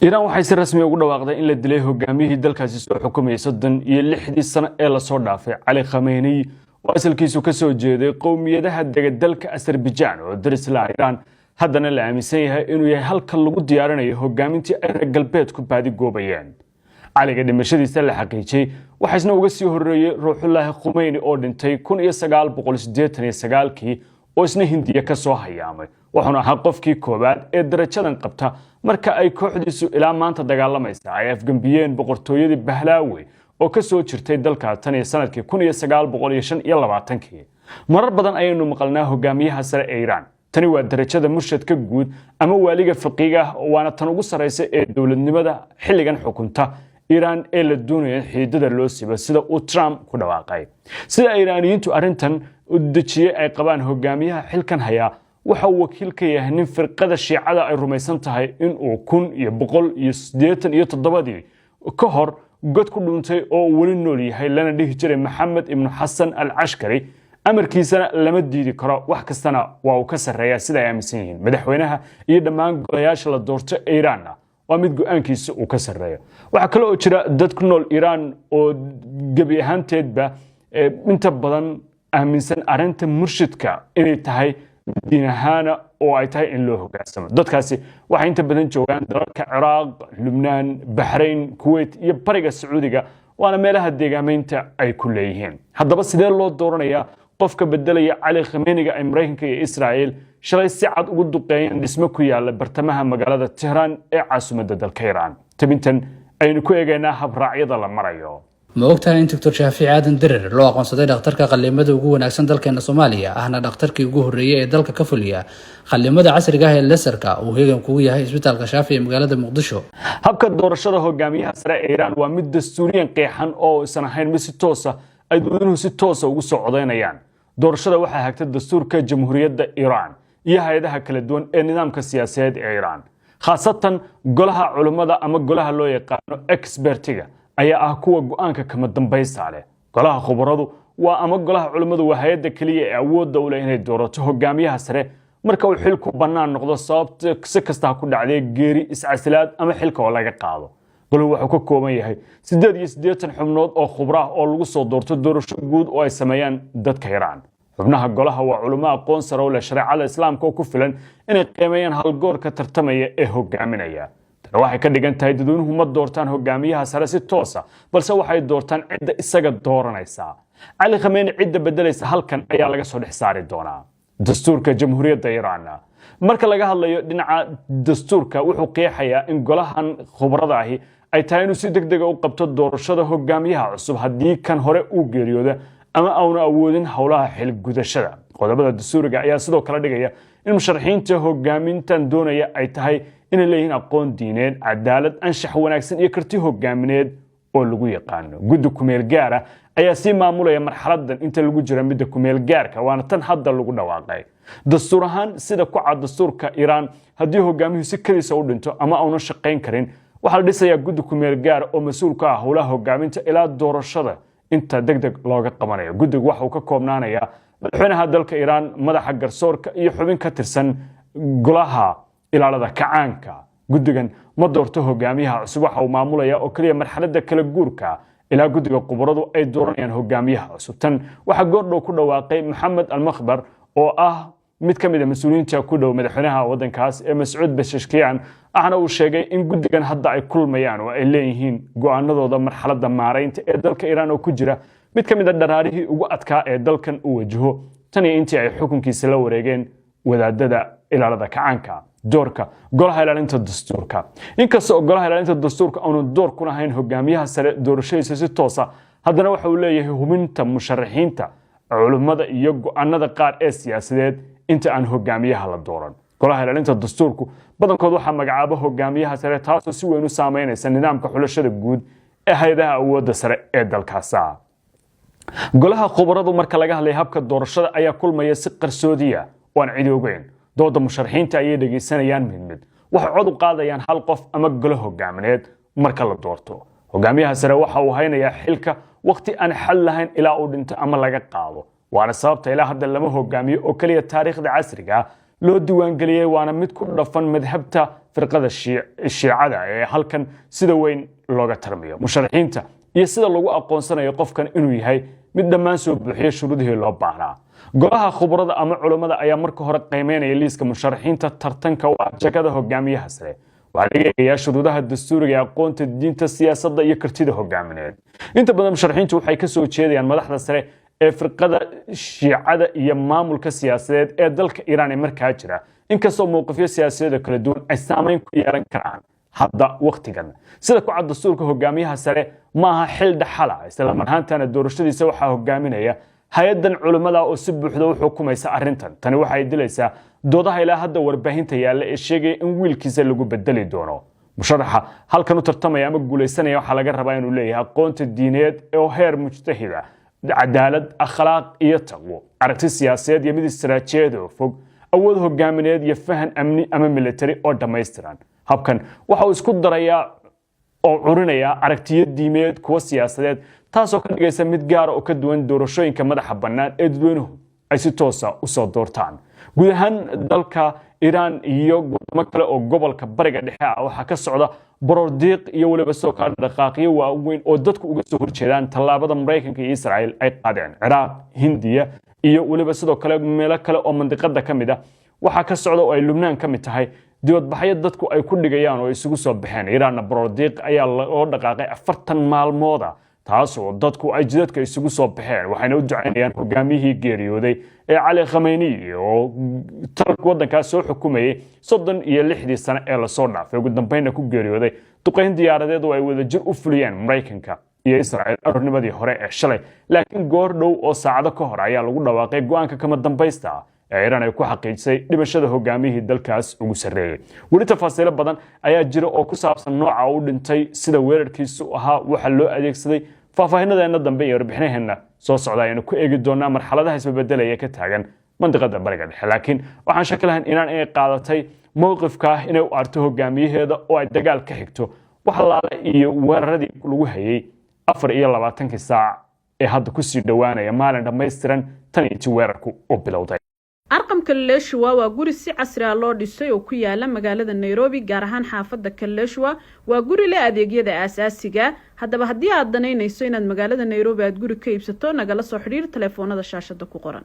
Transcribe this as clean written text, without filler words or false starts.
إيران waxay si rasmi ugu dhawaaqday in la dilay hogaamiyihii dalkaasi soo xukumayay 36 sano ee la soo dhaafay Ali Khamenei oo asalkiisu ka soo jeeday qowmiyadaha dalka Azerbaijan oo daris la Iran haddana la aaminsan yahay inuu yahay halka lagu diyaarinayo hogaamintii ay reer galbeedku baadi goobayeen aliga dhimashadiisa la xaqiijiyay waxaasna uga sii horeeyay Ruuxullaahi Khamenei oo dhintay 1989 oo isna Hindiya ka soo hayaamay wuxuuna ahaa qofkii koobaad ee darajadan qabta marka ay kooxdiisu ilaa maanta dagaalamaysa ay afgambiyeen boqortooyadii Bahlaawi oo ka soo jirtay dalka tan iyo sanadkii 1925 marar badan ayaynu maqalnaa hogaamiyaha sare ee Iran tani waa darajada murshadka guud ama waaliga faqiiga waana tan ugu sareysa ee dawladnimada xilligan xukunta Iran ee la doonayo xiidada loo sibo sida uu Trump ku dhawaaqay sida Iiraaniyiintu arintan u dejiyay ay qabaan hogaamiyaha xilkan haya waxa uu wakiil ka yahay nin firqada Shiicada ay rumaysan tahay in uu 1187 ka hor god ku dhuntay oo wali nool yahay lana dhihi jiray Maxamed ibn Hassan al-Ashkari amarkiisana lama diidi karo wax kastana waa uu ka sareeyaa sida ay aaminsan yihiin madaxweynaha iyo dhammaan golayaasha la doorto Iran waa mid go'aankiisa uu ka sareeyo waxa kale oo jira dad ku nool Iran oo gabi ahaanteedba inta badan aaminsan arinta murshidka inay tahay diinahana oo ay tahay in loo hogaansamo dadkaasi waxay inta badan joogaan dalalka Iraq, Lebanon, Bahrain, Kuwait iyo bariga Sacuudiga waana meelaha deegaameynta ay ku leeyihiin haddaba sidee loo dooranayaa qofka bedelaya Ali Khamenei ee Mareykanka iyo Israa'iil shalay si cad ugu duqeeyeen dhismo ku yaala bartamaha magaalada Tehran ee caasimadda dalka Iran tabintan aynu ku eegaynaa habraacyada la marayo ma ogtahay in Dr. Shaafici Aadan Dirir loo aqoonsaday dhakhtarka qalliimada ugu wanaagsan dalkeena Soomaaliya ahna dhakhtarkii ugu horeeyay ee dalka ka fuliya qalliimada casriga ah ee laserka uu heegan kugu yahay isbitaalka Shaafici ee magaalada Muqdisho habka doorashada hogaamiyaha sare ee Iran waa mid dastuuriyan qeexan oo isan ahayn mid si toos ah ay dowladuhu si toos ah ugu soo codeynayaan doorashada waxaa hagta dastuurka jamhuuriyadda Iran iyo hay'adaha kala duwan ee nidaamka siyaasadeed ee Iran khaasatan golaha culimada ama golaha loo yaqaan expertiga ayaa ah kuwa go'aanka kama dambaysta leh golaha khubaradu waa ama golaha culimadu waa hay'adda kaliya ee awoodda u leh inay doorato hogaamiyaha sare marka uu xilku bannaan noqdo sababta si kasta ku dhacday geeri iscasilaad ama xilka oo laga qaado goluhu wuxuu ka kooban yahay 88 xubnood oo khubra ah oo lagu soo doorto doorasho guud oo ay sameeyaan dadka Iran xubnaha golaha waa culimo aqoon sare oo leh shariicada islaamka oo ku filan inay qiimeeyaan halgoorka tartamaya ee hogaaminaya waxay ka dhigan tahay dadweynuhu ma doortaan hogaamiyaha sare si toos ah balse waxay doortaan cid isaga dooranaysa Ali Khamenei cid bedelaysa halkan ayaa laga soo dhexsaari doonaa dastuurka jamhuuriyadda Iran marka laga hadlayo dhinaca dastuurka wuxuu qeexayaa in golahan khubarada ahi ay tahay inuu si degdeg ah u qabto doorashada hogaamiyaha cusub haddii kan hore uu geeriyoodo ama aanu awoodin howlaha xil gudashada qodobada dastuuriga ayaa sidoo kale dhigaya in musharaxiinta hogaamintan doonaya ay tahay inay leeyihiin aqoon diineed cadaalad anshax wanaagsan iyo karti hogaamineed oo lagu yaqaano guddi kumeel gaar ah ayaa si maamulaya marxaladan inta lagu jira midda kumeel gaarka waana tan hadda lagu dhawaaqay dastuur ahaan sida ku cad dastuurka Iran haddii hogaamiyuhu si kaliya u dhinto ama aanu shaqayn karin waxa la dhisayaa guddi kumeel gaar oo mas'uul ka ah howlaha hogaaminta ilaa doorashada inta degdeg looga qabanayo guddigu waxa uu ka koobnaanayaa madaxweynaha dalka Iran madaxa garsoorka iyo xubin ka tirsan golaha ilaalada kacaanka guddigan ma doorto hogaamiyaha cusub waxa uu maamulaya oo kaliya marxaladda kala guurka ilaa guddiga khubaradu ay dooranayaan hogaamiyaha cusub tan waxa goordhow ku dhawaaqay Maxamed al-Makhbar oo ah mid ka mid ah mas'uuliyiinta ku dhow madaxweynaha waddankaas ee Mas'uud Pezeshkian ahna uu sheegay in guddigan hadda ay kulmayaan oo ay leeyihiin go'aanadooda marxaladda maareynta ee dalka Iran oo ku jira mid ka mid ah dharaarihii ugu adkaa ee dalkan uu wajaho tan iyo intii ay xukunkiisa la wareegeen wadaadada ilaalada kacaanka doorka golaha ilaalinta dastuurka inkastoo golaha ilaalinta dastuurka aanu door ku lahayn hogaamiyaha sare doorashadiisa si toos ah haddana waxa uu leeyahay hubinta musharaxiinta culimada iyo go'aanada qaar ee siyaasadeed inta aan hogaamiyaha la dooran golaha ilaalinta dastuurku badankood waxa magacaabo hogaamiyaha sare taasoo si weyn u saameynaysa nidaamka xulashada guud ee hay'adaha awoodda sare ee dalkaas golaha khubaradu marka laga hadlay habka doorashada ayaa kulmaya si qarsoodiya oo aan cid ogeyn dooda musharaxiinta ayay dhageysanayaan mid waxay cod u qaadayaan hal qof ama golo hogaamineed marka la doorto hogaamiyaha sare waxa uu haynayaa xilka waqti aan xal lahayn ilaa uu dhinto ama laga qaado waana sababta ilaa hadda lama hogaamiyo oo kaliya taariikhda casriga loo diiwaangeliyey waana mid ku dhafan madhabta firqada shiicada ee halkan sida weyn looga tarmiyo musharaxiinta iyo sida lagu aqoonsanayo qofkan inuu yahay mid dhammaan soo buuxiya shuruudihii loo baahnaa golaha khubarada ama culimada ayaa marka hore qiimeynaya liiska musharaxiinta tartanka u ah jagada hogaamiyaha sare waxaa laga eegayaa shuruudaha dastuuriga ee aqoonta diinta siyaasadda iyo kartida hogaamineed inta badan musharaxiintu waxay ka soo jeedayaan madaxda sare ee firqada shiicada iyo maamulka siyaasadeed ee dalka Iiraan ee markaa jira inkastoo mowqifyo siyaasadeed kala duwan ay saameyn ku yeelan karaan hadda waqtigan sida ku cad dastuurka hogaamiyaha sare ma aha xil dhaxal ah isla marhaantana doorashadiisa waxaa hogaaminaya hay-adan culimada oo si buuxda u xukumaysa arrintan tani waxay dilaysaa doodaha ilaa hadda warbaahinta yaalla ee sheegaya in wiilkiisa lagu bedeli doono musharaxa halkan u tartamaya ama guulaysanaya waxaa laga rabaa inuu leeyahay aqoonta diineed oo heer mujtahida cadaalad akhlaaq iyo taqwo aragti siyaasadeed iyo mid istiraatijiyadeed oo fog awood hogaamineed iyo fahan amni ama military oo dhammaystiran habkan waxa uu isku darayaa oo curinaya aragtiyo diimeed kuwa siyaasadeed taasoo ka dhigaysa mid gaar oo ka duwan doorashooyinka madaxa bannaan ee dadweynuhu ay si toos ah u soo doortaan guud ahaan dalka Iiraan iyo wadamo kale oo gobolka bariga dhexe ah waxa ka socda borordiiq iyo waliba soo kala dhaqaaqyo waaweyn oo dadku uga soo horjeedaan tallaabada Mareykanka iyo Israa'iil ay qaadeen Ciraaq Hindiya iyo waliba sidoo kale meelo kale oo mandiqada ka mid ah waxa ka socda oo ay Lubnaan ka mid tahay dibadbaxyo dadku ay ku dhigayaan oo isugu soo baxeen Iiraanna borordiiq ayaa loo dhaqaaqay 40 maalmood taasoo dadku ay jidadka isugu soo baxeen waxayna u ducaynayaan hogaamiyihii geeriyooday ee Cali Khamenei oo talka wadankaas soo xukumayay 36 sano ee la soo dhaafay ugu dambeynna ku geeriyooday duqeyn diyaaradeed oo ay wada jir u fuliyeen Mareykanka iyo Israa'iil arnimadii hore ee shalay laakiin goor dhow oo saacado ka hor ayaa lagu dhawaaqay go'aanka kama dambaysta Iiraan ay ku xaqiijisay dhimashada hogaamiyihii dalkaas ugu sareeyay weli tafaasiilo badan ayaa jira oo ku saabsan nooca uu dhintay sida weerarkiisu ahaa waxa loo adeegsaday faahfaahinada dambe iyo warbixinaheena soo socda aynu ku eegi doonaa marxaladaha isbedelaya ka taagan mandiqada bariga dhexe laakiin waxaan shaki lahayn Iiraan ay qaadatay mowqifka inay u arto hogaamiyaheeda oo ay dagaal ka xigto wax laala iyo weeraradii lagu hayay 24 saac ee hadda ku sii dhawaanaya maalin dhammaystiran tan iyo weerarku oo bilowday arqam Kaleshwa waa guri si casri ah loo dhisay oo ku yaala magaalada Nairobi gaar ahaan xaafadda Kaleshwa waa guri leh adeegyada aasaasiga haddaba haddii aad danaynayso inaad magaalada Nairobi aad guri ka iibsato nagala soo xiriir telefoonada shaashada ku qoran